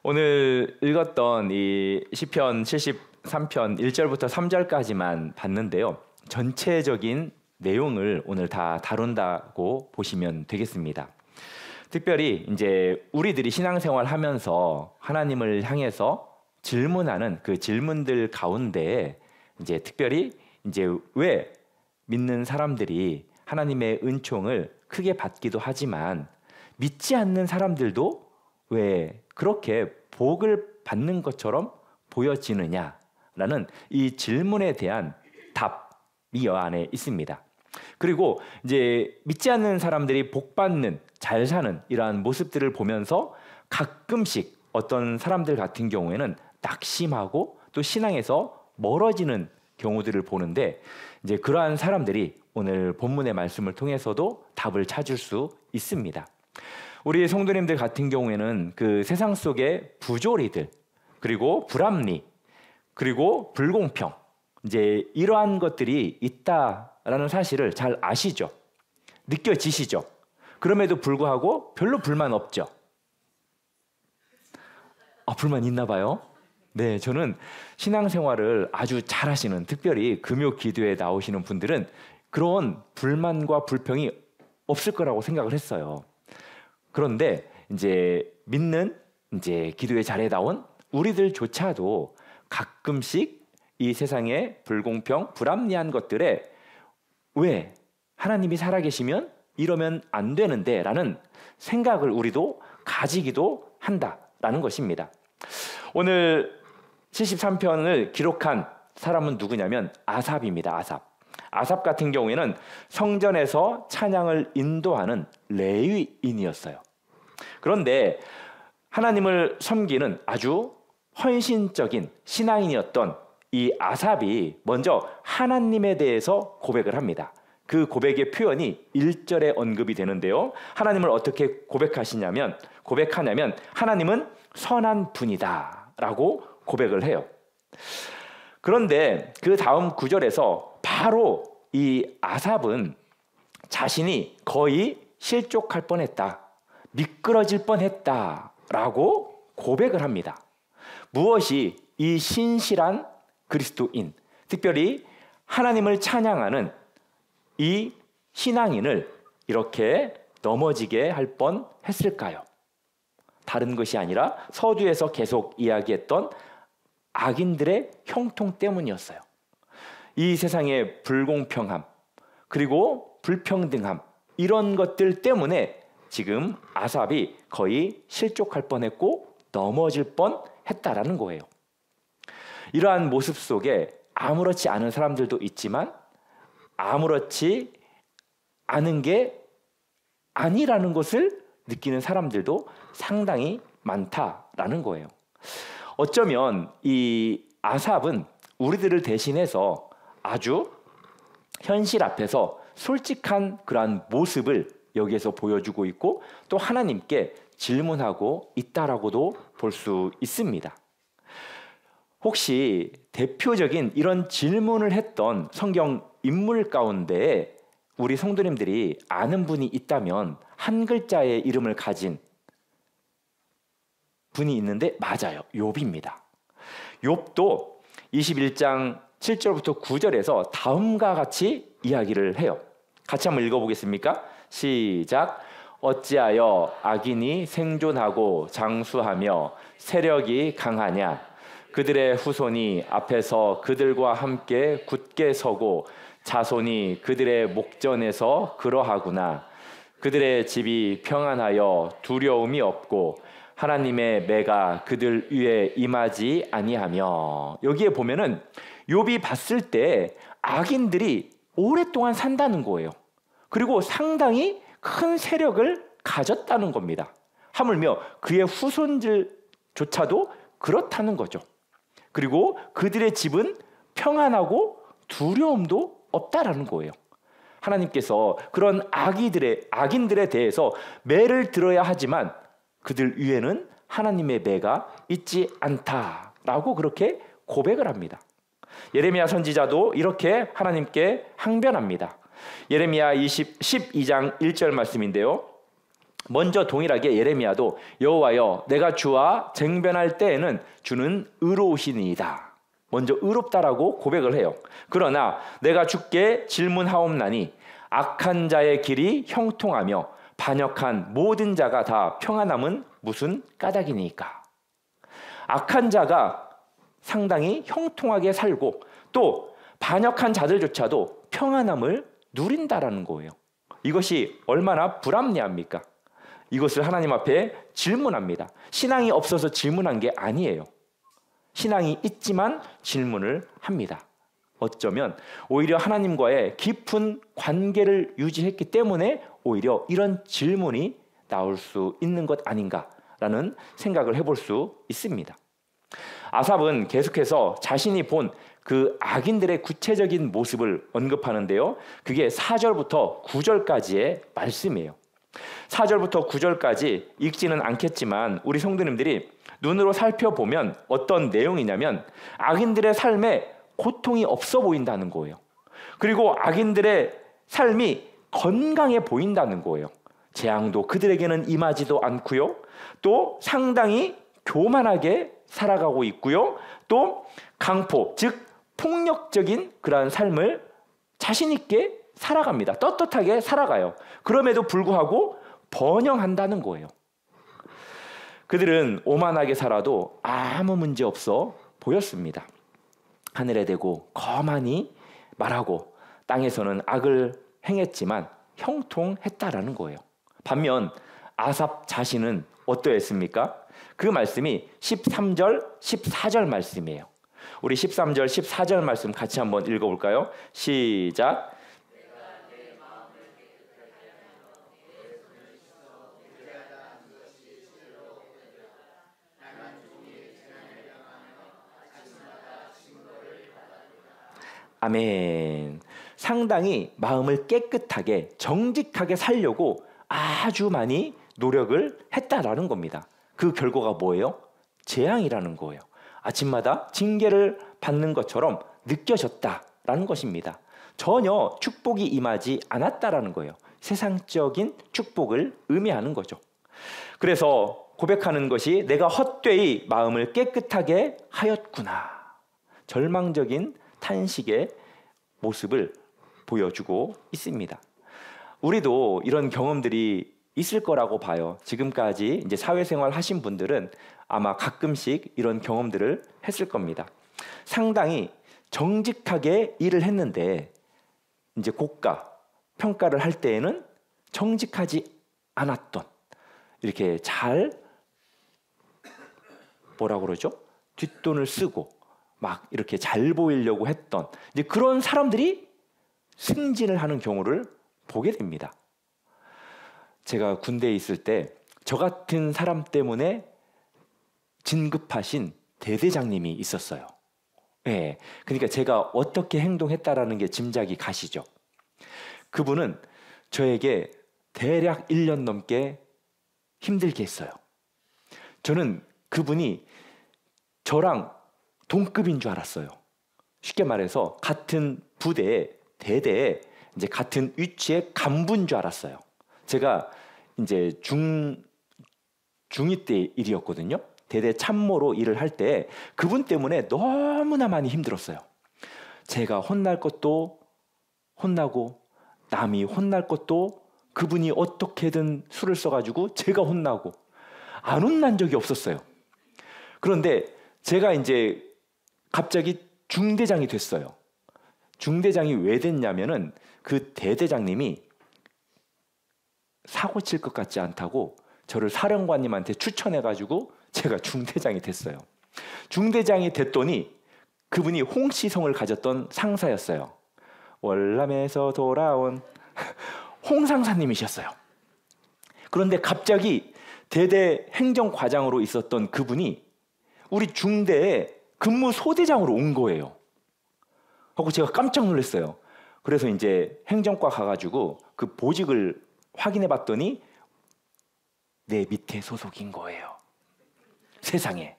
오늘 읽었던 이 시편 73편 1절부터 3절까지만 봤는데요. 전체적인 내용을 오늘 다 다룬다고 보시면 되겠습니다. 특별히 이제 우리들이 신앙생활 하면서 하나님을 향해서 질문하는 그 질문들 가운데 이제 특별히 이제 왜 믿는 사람들이 하나님의 은총을 크게 받기도 하지만 믿지 않는 사람들도 왜 그렇게 복을 받는 것처럼 보여지느냐라는 이 질문에 대한 답이 이 안에 있습니다. 그리고 이제 믿지 않는 사람들이 복 받는, 잘 사는 이러한 모습들을 보면서 가끔씩 어떤 사람들 같은 경우에는 낙심하고 또 신앙에서 멀어지는 경우들을 보는데 이제 그러한 사람들이 오늘 본문의 말씀을 통해서도 답을 찾을 수 있습니다. 우리 성도님들 같은 경우에는 그 세상 속의 부조리들, 그리고 불합리, 그리고 불공평, 이제 이러한 것들이 있다라는 사실을 잘 아시죠? 느껴지시죠? 그럼에도 불구하고 별로 불만 없죠? 불만 있나 봐요? 네, 저는 신앙생활을 아주 잘하시는, 특별히 금요 기도에 나오시는 분들은 그런 불만과 불평이 없을 거라고 생각을 했어요. 그런데 이제 믿는 이제 기도에 잘해 나온 우리들조차도 가끔씩 이 세상의 불공평, 불합리한 것들에 왜 하나님이 살아계시면 이러면 안 되는데 라는 생각을 우리도 가지기도 한다라는 것입니다. 오늘 73편을 기록한 사람은 누구냐면 아삽입니다. 아삽 같은 경우에는 성전에서 찬양을 인도하는 레위인이었어요. 그런데 하나님을 섬기는 아주 헌신적인 신앙인이었던 이 아삽이 먼저 하나님에 대해서 고백을 합니다. 그 고백의 표현이 1절에 언급이 되는데요. 하나님을 어떻게 고백하냐면 하나님은 선한 분이다 라고 고백을 해요. 그런데 그 다음 구절에서 바로 이 아삽은 자신이 거의 실족할 뻔했다, 미끄러질 뻔했다라고 고백을 합니다. 무엇이 이 신실한 그리스도인, 특별히 하나님을 찬양하는 이 신앙인을 이렇게 넘어지게 할 뻔했을까요? 다른 것이 아니라 서두에서 계속 이야기했던 악인들의 형통 때문이었어요. 이 세상의 불공평함, 그리고 불평등함, 이런 것들 때문에 지금 아삽이 거의 실족할 뻔했고 넘어질 뻔했다라는 거예요. 이러한 모습 속에 아무렇지 않은 사람들도 있지만 아무렇지 않은 게 아니라는 것을 느끼는 사람들도 상당히 많다라는 거예요. 어쩌면 이 아삽은 우리들을 대신해서 아주 현실 앞에서 솔직한 그러한 모습을 여기에서 보여주고 있고 또 하나님께 질문하고 있다라고도 볼 수 있습니다. 혹시 대표적인 이런 질문을 했던 성경 인물 가운데 우리 성도님들이 아는 분이 있다면 한 글자의 이름을 가진 분이 있는데 맞아요. 욥입니다. 욥도 21장 7절부터 9절에서 다음과 같이 이야기를 해요. 같이 한번 읽어보겠습니까? 시작. 어찌하여 악인이 생존하고 장수하며 세력이 강하냐? 그들의 후손이 앞에서 그들과 함께 굳게 서고 자손이 그들의 목전에서 그러하구나. 그들의 집이 평안하여 두려움이 없고 하나님의 매가 그들 위에 임하지 아니하며. 여기에 보면은 욥이 봤을 때 악인들이 오랫동안 산다는 거예요. 그리고 상당히 큰 세력을 가졌다는 겁니다. 하물며 그의 후손들조차도 그렇다는 거죠. 그리고 그들의 집은 평안하고 두려움도 없다라는 거예요. 하나님께서 그런 악인들에 대해서 매를 들어야 하지만 그들 위에는 하나님의 매가 있지 않다라고 그렇게 고백을 합니다. 예레미야 선지자도 이렇게 하나님께 항변합니다. 예레미야 12장 1절 말씀인데요. 먼저 동일하게 예레미야도 여호와여 내가 주와 쟁변할 때에는 주는 의로우시니이다. 먼저 의롭다라고 고백을 해요. 그러나 내가 주께 질문하옵나니 악한 자의 길이 형통하며 반역한 모든 자가 다 평안함은 무슨 까닭이니까. 악한 자가 상당히 형통하게 살고 또 반역한 자들조차도 평안함을 누린다라는 거예요. 이것이 얼마나 불합리합니까? 이것을 하나님 앞에 질문합니다. 신앙이 없어서 질문한 게 아니에요. 신앙이 있지만 질문을 합니다. 어쩌면 오히려 하나님과의 깊은 관계를 유지했기 때문에 오히려 이런 질문이 나올 수 있는 것 아닌가라는 생각을 해볼 수 있습니다. 아삽은 계속해서 자신이 본 그 악인들의 구체적인 모습을 언급하는데요. 그게 4절부터 9절까지의 말씀이에요. 4절부터 9절까지 읽지는 않겠지만 우리 성도님들이 눈으로 살펴보면 어떤 내용이냐면 악인들의 삶에 고통이 없어 보인다는 거예요. 그리고 악인들의 삶이 건강해 보인다는 거예요. 재앙도 그들에게는 임하지도 않고요. 또 상당히 교만하게 살아가고 있고요. 또 강포, 즉 폭력적인 그러한 삶을 자신 있게 살아갑니다. 떳떳하게 살아가요. 그럼에도 불구하고 번영한다는 거예요. 그들은 오만하게 살아도 아무 문제 없어 보였습니다. 하늘에 대고 거만히 말하고 땅에서는 악을 행했지만 형통했다라는 거예요. 반면 아삽 자신은 어떠했습니까? 그 말씀이 13절, 14절 말씀이에요. 우리 13절, 14절 말씀 같이 한번 읽어볼까요? 시작. 아멘. 상당히 마음을 깨끗하게 정직하게 살려고 아주 많이 노력을 했다라는 겁니다. 그 결과가 뭐예요? 재앙이라는 거예요. 아침마다 징계를 받는 것처럼 느껴졌다라는 것입니다. 전혀 축복이 임하지 않았다라는 거예요. 세상적인 축복을 의미하는 거죠. 그래서 고백하는 것이 내가 헛되이 마음을 깨끗하게 하였구나. 절망적인 탄식의 모습을 보여주고 있습니다. 우리도 이런 경험들이 있을 거라고 봐요. 지금까지 이제 사회생활 하신 분들은 아마 가끔씩 이런 경험들을 했을 겁니다. 상당히 정직하게 일을 했는데 이제 고가, 평가를 할 때에는 정직하지 않았던, 이렇게 잘 뭐라 그러죠? 뒷돈을 쓰고 막 이렇게 잘 보이려고 했던 이제 그런 사람들이 승진을 하는 경우를 보게 됩니다. 제가 군대에 있을 때 저 같은 사람 때문에 진급하신 대대장님이 있었어요. 네, 그러니까 제가 어떻게 행동했다라는 게 짐작이 가시죠. 그분은 저에게 대략 1년 넘게 힘들게 했어요. 저는 그분이 저랑 동급인 줄 알았어요. 쉽게 말해서 같은 부대에 대대에 이제 같은 위치의 간부인 줄 알았어요. 제가 이제 중2 때 일이었거든요. 대대 참모로 일을 할 때 그분 때문에 너무나 많이 힘들었어요. 제가 혼날 것도 혼나고 남이 혼날 것도 그분이 어떻게든 수를 써가지고 제가 혼나고 안 혼난 적이 없었어요. 그런데 제가 이제 갑자기 중대장이 됐어요. 중대장이 왜 됐냐면은 그 대대장님이 사고 칠 것 같지 않다고 저를 사령관님한테 추천해가지고 제가 중대장이 됐어요. 중대장이 됐더니 그분이 홍시성을 가졌던 상사였어요. 월남에서 돌아온 홍상사님이셨어요. 그런데 갑자기 대대 행정과장으로 있었던 그분이 우리 중대에 근무 소대장으로 온 거예요. 하고 제가 깜짝 놀랐어요. 그래서 이제 행정과 가가지고 그 보직을 확인해 봤더니 내 밑에 소속인 거예요. 세상에.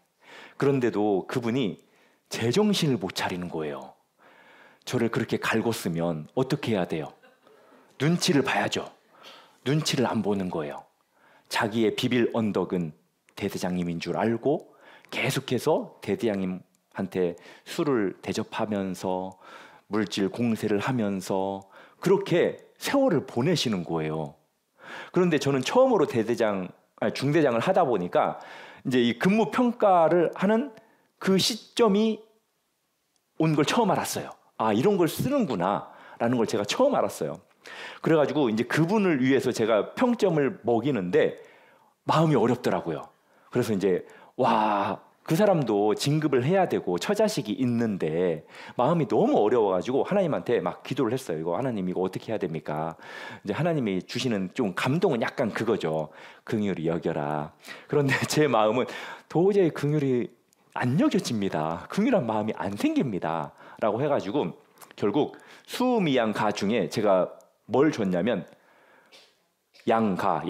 그런데도 그분이 제정신을 못 차리는 거예요. 저를 그렇게 갈궜으면 어떻게 해야 돼요? 눈치를 봐야죠. 눈치를 안 보는 거예요. 자기의 비빌 언덕은 대대장님인 줄 알고 계속해서 대대장님한테 술을 대접하면서 물질 공세를 하면서 그렇게 세월을 보내시는 거예요. 그런데 저는 처음으로 중대장을 하다 보니까 이제 이 근무 평가를 하는 그 시점이 온 걸 처음 알았어요. 아, 이런 걸 쓰는구나라는 걸 제가 처음 알았어요. 그래가지고 이제 그분을 위해서 제가 평점을 먹이는데 마음이 어렵더라고요. 그래서 이제 그 사람도 진급을 해야 되고 처자식이 있는데 마음이 너무 어려워가지고 하나님한테 막 기도를 했어요. 이거 하나님 이거 어떻게 해야 됩니까? 이제 하나님이 주시는 좀 감동은 약간 그거죠. 긍휼히 여겨라. 그런데 제 마음은 도저히 긍휼이 안 여겨집니다. 긍휼한 마음이 안 생깁니다. 라고 해가지고 결국 수미양가 중에 제가 뭘 줬냐면 양가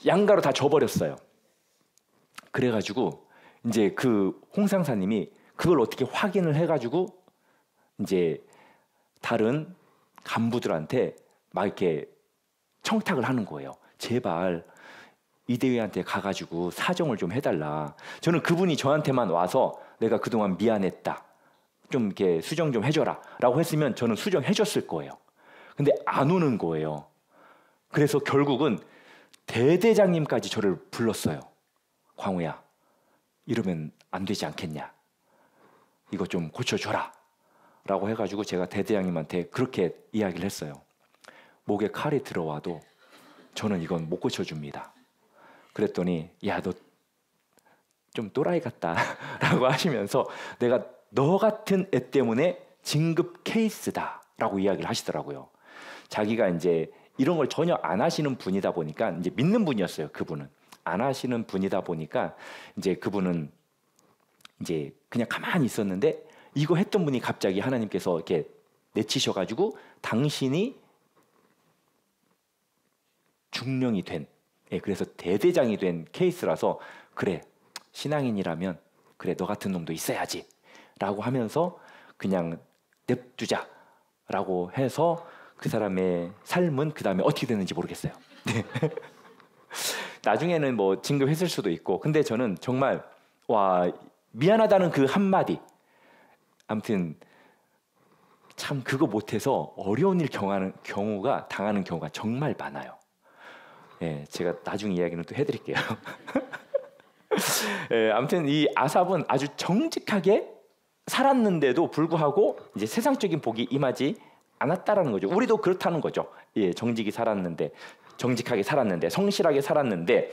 양가로 다 줘버렸어요. 그래가지고 이제 그 홍상사님이 그걸 어떻게 확인을 해가지고 이제 다른 간부들한테 막 이렇게 청탁을 하는 거예요. 제발 이대위한테 가가지고 사정을 좀 해달라. 저는 그분이 저한테만 와서 내가 그동안 미안했다, 좀 이렇게 수정 좀 해줘라 라고 했으면 저는 수정해줬을 거예요. 근데 안 오는 거예요. 그래서 결국은 대대장님까지 저를 불렀어요. 광우야, 이러면 안 되지 않겠냐, 이거 좀 고쳐줘라 라고 해가지고 제가 대대장님한테 그렇게 이야기를 했어요. 목에 칼이 들어와도 저는 이건 못 고쳐줍니다. 그랬더니 야, 너 좀 또라이 같다 라고 하시면서 내가 너 같은 애 때문에 진급 케이스다 라고 이야기를 하시더라고요. 자기가 이제 이런 걸 전혀 안 하시는 분이다 보니까, 이제 믿는 분이었어요. 그분은 안 하시는 분이다 보니까 이제 그분은 이제 그냥 가만히 있었는데 이거 했던 분이 갑자기 하나님께서 이렇게 내치셔가지고 당신이 중령이 된, 그래서 대대장이 된 케이스라서 그래, 신앙인이라면 그래, 너 같은 놈도 있어야지 라고 하면서 그냥 냅두자 라고 해서 그 사람의 삶은 그 다음에 어떻게 됐는지 모르겠어요. 네. 나중에는 뭐 진급했을 수도 있고, 근데 저는 정말 미안하다는 그 한마디, 아무튼 참 그거 못해서 어려운 일 당하는 경우가 정말 많아요. 제가 나중에 이야기는 또 해드릴게요. 아무튼 이 아삽은 아주 정직하게 살았는데도 불구하고 이제 세상적인 복이 임하지 않았다라는 거죠. 우리도 그렇다는 거죠. 정직하게 살았는데, 성실하게 살았는데,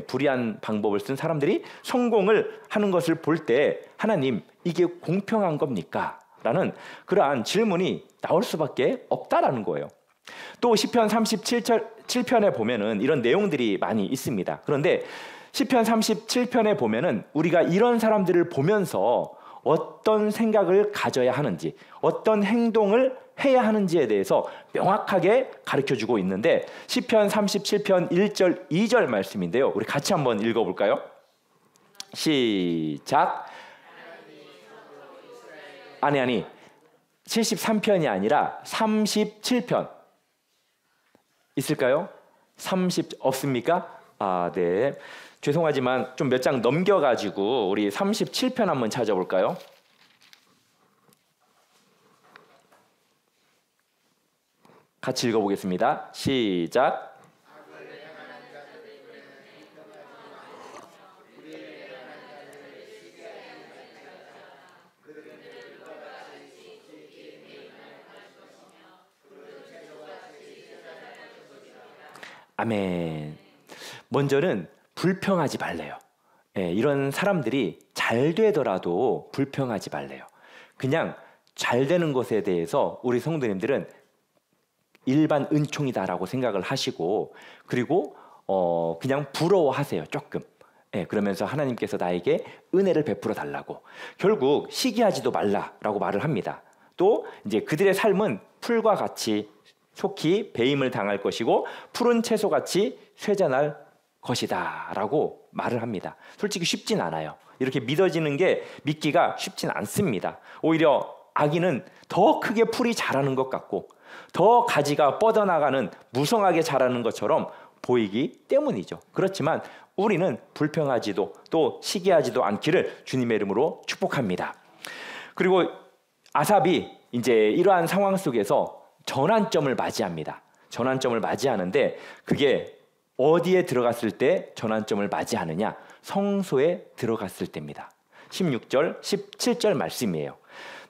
불의한 방법을 쓴 사람들이 성공을 하는 것을 볼 때 하나님, 이게 공평한 겁니까? 라는 그러한 질문이 나올 수밖에 없다라는 거예요. 또 시편 37편에 보면은 이런 내용들이 많이 있습니다. 그런데 시편 37편에 보면은 우리가 이런 사람들을 보면서 어떤 생각을 가져야 하는지, 어떤 행동을 해야 하는지에 대해서 명확하게 가르쳐주고 있는데, 시편 37편 1절 2절 말씀인데요. 우리 같이 한번 읽어볼까요? 시작. 아니 73편이 아니라 37편 있을까요? 30 없습니까? 네. 죄송하지만 좀 몇 장 넘겨가지고 우리 37편 한번 찾아볼까요? 같이 읽어보겠습니다. 시작. 아멘. 먼저는 불평하지 말래요. 이런 사람들이 잘 되더라도 불평하지 말래요. 그냥 잘 되는 것에 대해서 우리 성도님들은 일반 은총이다라고 생각을 하시고, 그리고 그냥 부러워하세요. 조금. 그러면서 하나님께서 나에게 은혜를 베풀어 달라고, 결국 시기하지도 말라라고 말을 합니다. 또 이제 그들의 삶은 풀과 같이 속히 배임을 당할 것이고 푸른 채소같이 쇠잔할 것이다 라고 말을 합니다. 솔직히 쉽진 않아요. 이렇게 믿어지는 게 믿기가 쉽진 않습니다. 오히려 악인은 더 크게 풀이 자라는 것 같고 더 가지가 뻗어나가는 무성하게 자라는 것처럼 보이기 때문이죠. 그렇지만 우리는 불평하지도 또 시기하지도 않기를 주님의 이름으로 축복합니다. 그리고 아삽이 이제 이러한 상황 속에서 전환점을 맞이합니다. 전환점을 맞이하는데 그게 어디에 들어갔을 때 전환점을 맞이하느냐? 성소에 들어갔을 때입니다. 16절, 17절 말씀이에요.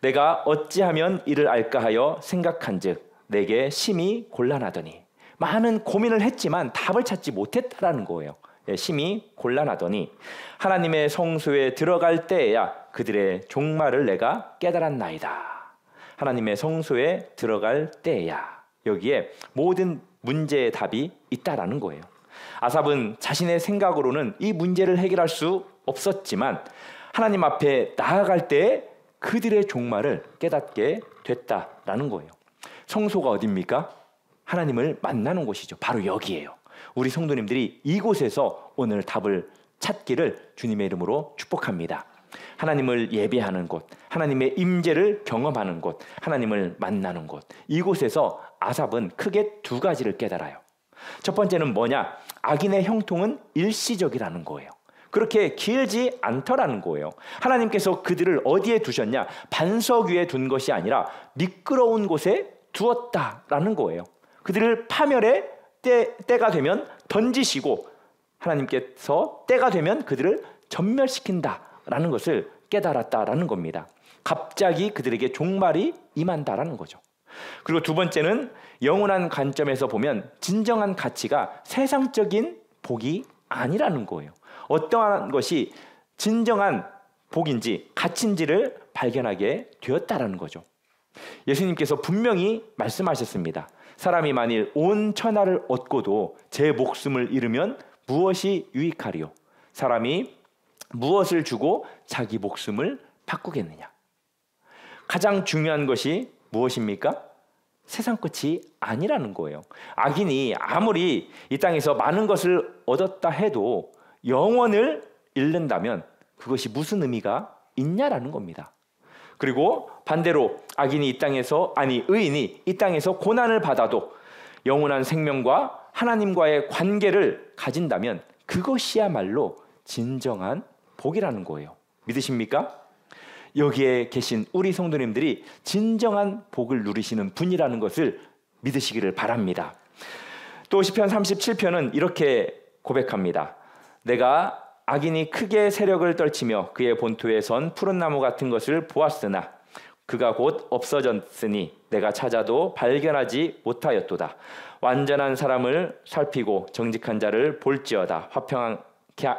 내가 어찌하면 이를 알까 하여 생각한즉 내게 심히 곤란하더니, 많은 고민을 했지만 답을 찾지 못했다라는 거예요. 심히 곤란하더니 하나님의 성소에 들어갈 때에야 그들의 종말을 내가 깨달았나이다. 하나님의 성소에 들어갈 때에야, 여기에 모든 문제의 답이 있다라는 거예요. 아삽은 자신의 생각으로는 이 문제를 해결할 수 없었지만 하나님 앞에 나아갈 때 그들의 종말을 깨닫게 됐다라는 거예요. 성소가 어디입니까? 하나님을 만나는 곳이죠. 바로 여기예요. 우리 성도님들이 이곳에서 오늘 답을 찾기를 주님의 이름으로 축복합니다. 하나님을 예배하는 곳, 하나님의 임재를 경험하는 곳, 하나님을 만나는 곳, 이곳에서 아삽은 크게 두 가지를 깨달아요. 첫 번째는 뭐냐? 악인의 형통은 일시적이라는 거예요. 그렇게 길지 않더라는 거예요. 하나님께서 그들을 어디에 두셨냐? 반석 위에 둔 것이 아니라 미끄러운 곳에 두었다라는 거예요. 그들을 파멸의 때가 되면 던지시고 하나님께서 때가 되면 그들을 전멸시킨다라는 것을 깨달았다라는 겁니다. 갑자기 그들에게 종말이 임한다라는 거죠. 그리고 두 번째는 영원한 관점에서 보면 진정한 가치가 세상적인 복이 아니라는 거예요. 어떠한 것이 진정한 복인지 가치인지를 발견하게 되었다라는 거죠. 예수님께서 분명히 말씀하셨습니다. 사람이 만일 온 천하를 얻고도 제 목숨을 잃으면 무엇이 유익하리요? 사람이 무엇을 주고 자기 목숨을 바꾸겠느냐? 가장 중요한 것이 무엇입니까? 세상 것이 아니라는 거예요. 악인이 아무리 이 땅에서 많은 것을 얻었다 해도 영혼을 잃는다면 그것이 무슨 의미가 있냐라는 겁니다. 그리고 반대로 악인이 의인이 이 땅에서 고난을 받아도 영원한 생명과 하나님과의 관계를 가진다면 그것이야말로 진정한 복이라는 거예요. 믿으십니까? 여기에 계신 우리 성도님들이 진정한 복을 누리시는 분이라는 것을 믿으시기를 바랍니다. 또 시편 37편은 이렇게 고백합니다. 내가 악인이 크게 세력을 떨치며 그의 본토에 선 푸른 나무 같은 것을 보았으나 그가 곧 없어졌으니 내가 찾아도 발견하지 못하였도다. 완전한 사람을 살피고 정직한 자를 볼지어다.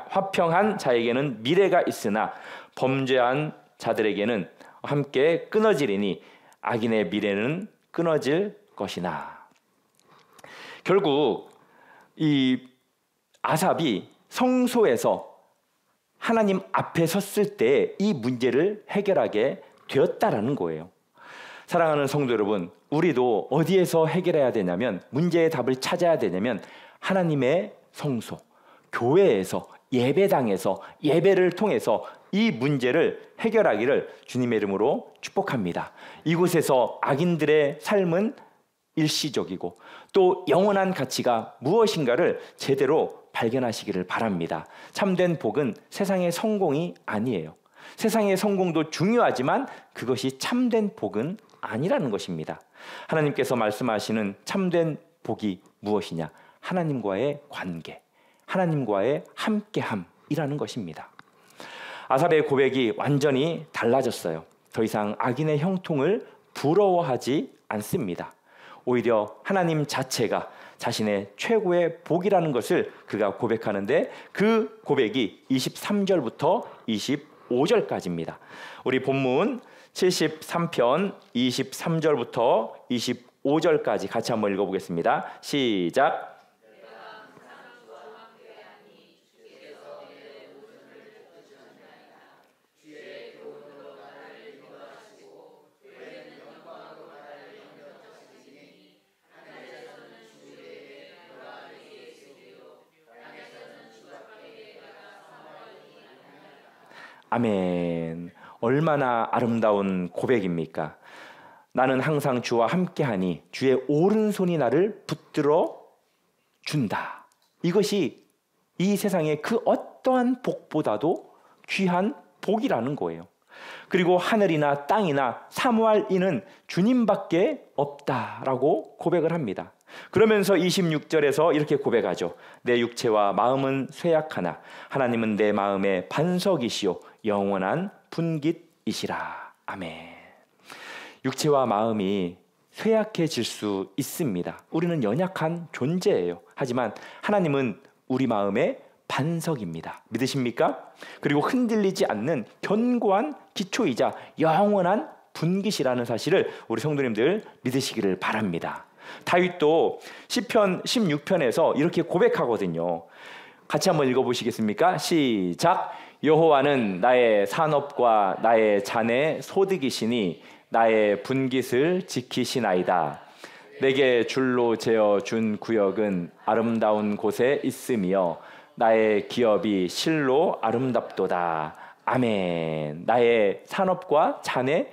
화평한 자에게는 미래가 있으나 범죄한 자들에게는 함께 끊어지리니 악인의 미래는 끊어질 것이나. 결국 이 아삽이 성소에서 하나님 앞에 섰을 때 이 문제를 해결하게 되었다라는 거예요. 사랑하는 성도 여러분, 우리도 어디에서 해결해야 되냐면, 문제의 답을 찾아야 되냐면 하나님의 성소, 교회에서, 예배당에서, 예배를 통해서 이 문제를 해결하기를 주님의 이름으로 축복합니다. 이곳에서 악인들의 삶은 일시적이고 또 영원한 가치가 무엇인가를 제대로 발견하시기를 바랍니다. 참된 복은 세상의 성공이 아니에요. 세상의 성공도 중요하지만 그것이 참된 복은 아니라는 것입니다. 하나님께서 말씀하시는 참된 복이 무엇이냐? 하나님과의 관계, 하나님과의 함께함이라는 것입니다. 아삽의 고백이 완전히 달라졌어요. 더 이상 악인의 형통을 부러워하지 않습니다. 오히려 하나님 자체가 자신의 최고의 복이라는 것을 그가 고백하는데 그 고백이 23절부터 25절까지입니다. 우리 본문 73편 23절부터 25절까지 같이 한번 읽어보겠습니다. 시작. 아멘. 얼마나 아름다운 고백입니까? 나는 항상 주와 함께하니 주의 오른손이 나를 붙들어 준다. 이것이 이 세상의 그 어떠한 복보다도 귀한 복이라는 거예요. 그리고 하늘이나 땅이나 사모할 이는 주님밖에 없다라고 고백을 합니다. 그러면서 26절에서 이렇게 고백하죠. 내 육체와 마음은 쇠약하나 하나님은 내 마음의 반석이시요 영원한 분깃이시라. 아멘. 육체와 마음이 쇠약해질 수 있습니다. 우리는 연약한 존재예요. 하지만 하나님은 우리 마음의 반석입니다. 믿으십니까? 그리고 흔들리지 않는 견고한 기초이자 영원한 분깃이라는 사실을 우리 성도님들 믿으시기를 바랍니다. 다윗도 시편 16편에서 이렇게 고백하거든요. 같이 한번 읽어보시겠습니까? 시작. 여호와는 나의 산업과 나의 잔의 소득이시니 나의 분깃을 지키시나이다. 내게 줄로 재어 준 구역은 아름다운 곳에 있으며 나의 기업이 실로 아름답도다. 아멘. 나의 산업과 잔의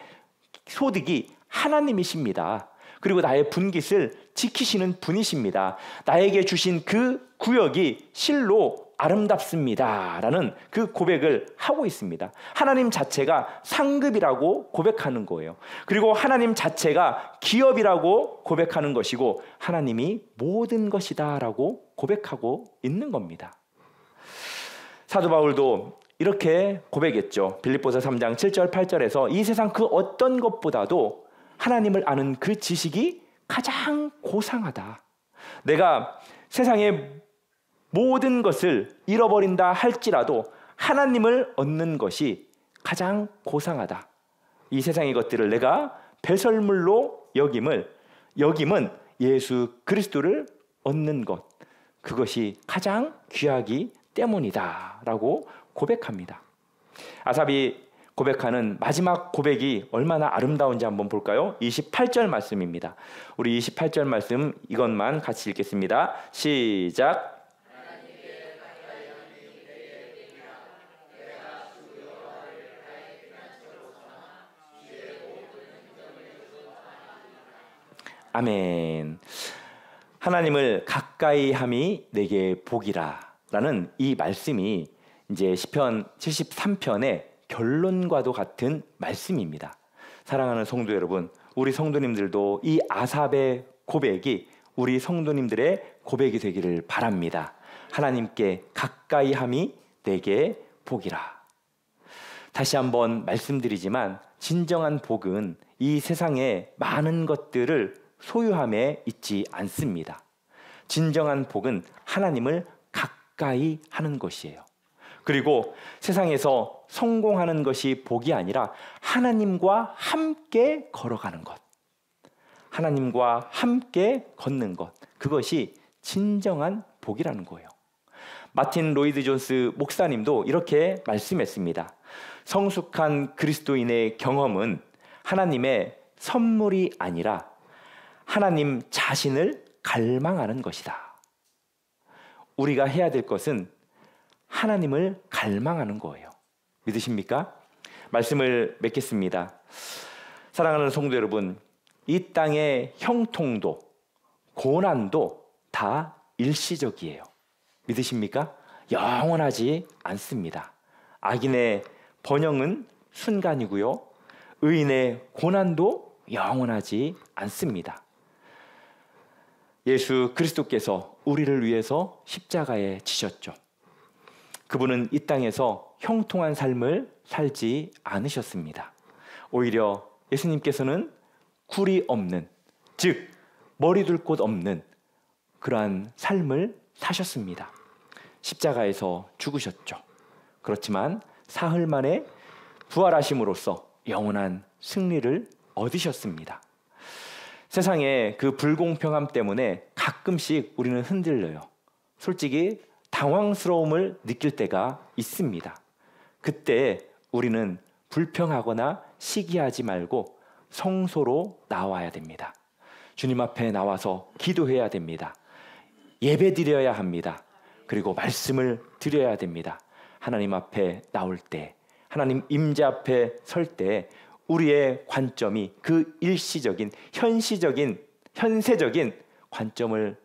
소득이 하나님이십니다. 그리고 나의 분깃을 지키시는 분이십니다. 나에게 주신 그 구역이 실로 아름답습니다. 라는 그 고백을 하고 있습니다. 하나님 자체가 상급이라고 고백하는 거예요. 그리고 하나님 자체가 기업이라고 고백하는 것이고 하나님이 모든 것이다 라고 고백하고 있는 겁니다. 사도 바울도 이렇게 고백했죠. 빌립보서 3장 7절 8절에서 이 세상 그 어떤 것보다도 하나님을 아는 그 지식이 가장 고상하다. 내가 세상의 모든 것을 잃어버린다 할지라도 하나님을 얻는 것이 가장 고상하다. 이 세상의 것들을 내가 배설물로 여김은 예수 그리스도를 얻는 것, 그것이 가장 귀하기 때문이다 라고 고백합니다. 아삽이 고백하는 마지막 고백이 얼마나 아름다운지 한번 볼까요? 28절 말씀입니다. 우리 28절 말씀 이것만 같이 읽겠습니다. 시작. 아멘. 하나님을 가까이 함이 내게 복이라 라는 이 말씀이 이제 시편 73편의 결론과도 같은 말씀입니다. 사랑하는 성도 여러분, 우리 성도님들도 이 아삽의 고백이 우리 성도님들의 고백이 되기를 바랍니다. 하나님께 가까이 함이 내게 복이라. 다시 한번 말씀드리지만 진정한 복은 이 세상의 많은 것들을 소유함에 있지 않습니다. 진정한 복은 하나님을 가까이 하는 것이에요. 그리고 세상에서 성공하는 것이 복이 아니라 하나님과 함께 걸어가는 것, 하나님과 함께 걷는 것, 그것이 진정한 복이라는 거예요. 마틴 로이드 존스 목사님도 이렇게 말씀했습니다. 성숙한 그리스도인의 경험은 하나님의 선물이 아니라 하나님 자신을 갈망하는 것이다. 우리가 해야 될 것은 하나님을 갈망하는 거예요. 믿으십니까? 말씀을 맺겠습니다. 사랑하는 성도 여러분, 이 땅의 형통도 고난도 다 일시적이에요. 믿으십니까? 영원하지 않습니다. 악인의 번영은 순간이고요. 의인의 고난도 영원하지 않습니다. 예수 그리스도께서 우리를 위해서 십자가에 지셨죠. 그분은 이 땅에서 형통한 삶을 살지 않으셨습니다. 오히려 예수님께서는 굴이 없는, 즉 머리 둘 곳 없는 그러한 삶을 사셨습니다. 십자가에서 죽으셨죠. 그렇지만 사흘 만에 부활하심으로써 영원한 승리를 얻으셨습니다. 세상의 그 불공평함 때문에 가끔씩 우리는 흔들려요. 솔직히 당황스러움을 느낄 때가 있습니다. 그때 우리는 불평하거나 시기하지 말고 성소로 나와야 됩니다. 주님 앞에 나와서 기도해야 됩니다. 예배 드려야 합니다. 그리고 말씀을 드려야 됩니다. 하나님 앞에 나올 때, 하나님 임재 앞에 설 때 우리의 관점이 그 일시적인 현시적인 현세적인 관점을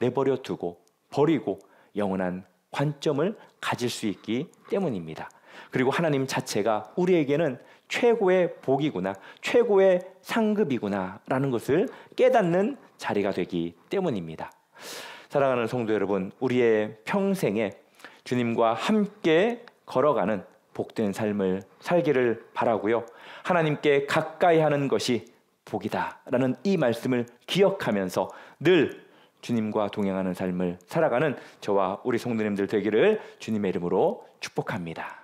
내버려 두고 버리고 영원한 관점을 가질 수 있기 때문입니다. 그리고 하나님 자체가 우리에게는 최고의 복이구나, 최고의 상급이구나 라는 것을 깨닫는 자리가 되기 때문입니다. 사랑하는 성도 여러분, 우리의 평생에 주님과 함께 걸어가는 복된 삶을 살기를 바라고요. 하나님께 가까이 하는 것이 복이다 라는 이 말씀을 기억하면서 늘 주님과 동행하는 삶을 살아가는 저와 우리 성도님들 되기를 주님의 이름으로 축복합니다.